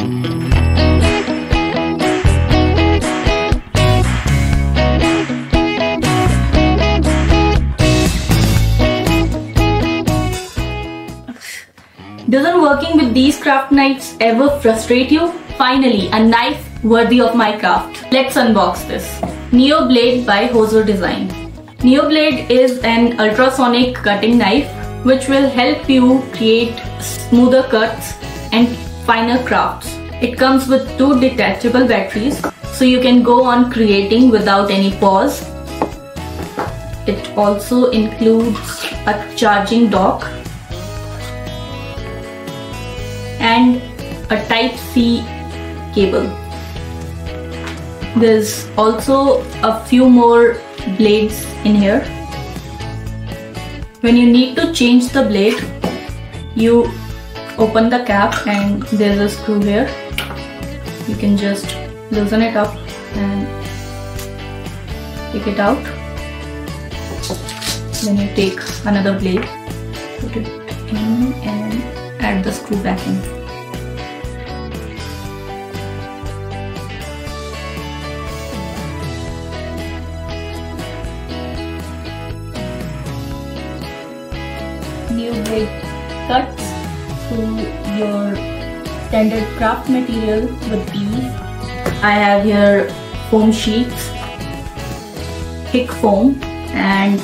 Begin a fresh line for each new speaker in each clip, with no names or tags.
Doesn't working with these craft knives ever frustrate you? Finally, a knife worthy of my craft. Let's unbox this. NeoBlade by Hozo Design. NeoBlade is an ultrasonic cutting knife which will help you create smoother cuts and finer crafts. It comes with 2 detachable batteries, so you can go on creating without any pause. It also includes a charging dock and a Type-C cable. There's also a few more blades in here. When you need to change the blade, you open the cap and there's a screw here. You can just loosen it up and take it out. Then you take another blade, put it in and add the screw back in. NeoBlade cuts through your standard craft material with ease. I have here foam sheets, thick foam and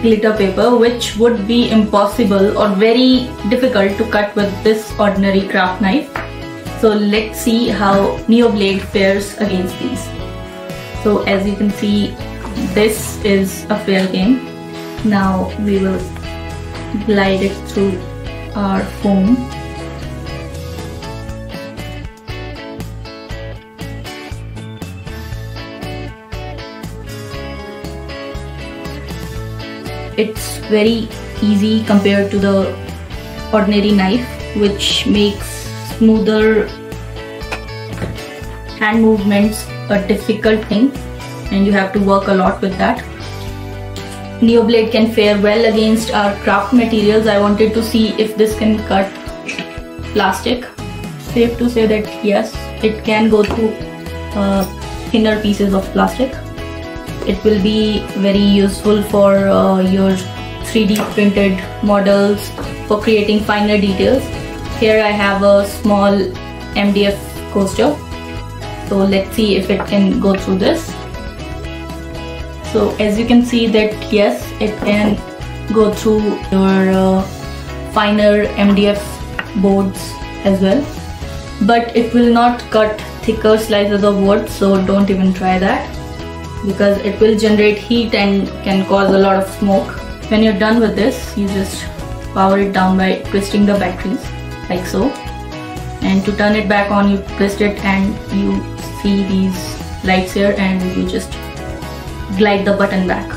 glitter paper, which would be impossible or very difficult to cut with this ordinary craft knife. So let's see how NeoBlade fares against these. So as you can see, this is a fair game. Now we will glide it through our foam. It's very easy compared to the ordinary knife, which makes smoother hand movements a difficult thing and you have to work a lot with that. NeoBlade can fare well against our craft materials. I wanted to see if this can cut plastic. Safe to say that yes, it can go through thinner pieces of plastic. It will be very useful for your 3D printed models, for creating finer details. Here I have a small MDF coaster. So let's see if it can go through this. So as you can see that yes, it can go through your finer MDF boards as well. But it will not cut thicker slices of wood, so don't even try that, because it will generate heat and can cause a lot of smoke. When you're done with this, you just power it down by twisting the batteries like so. And to turn it back on, you twist it and you see these lights here and you just glide the button back.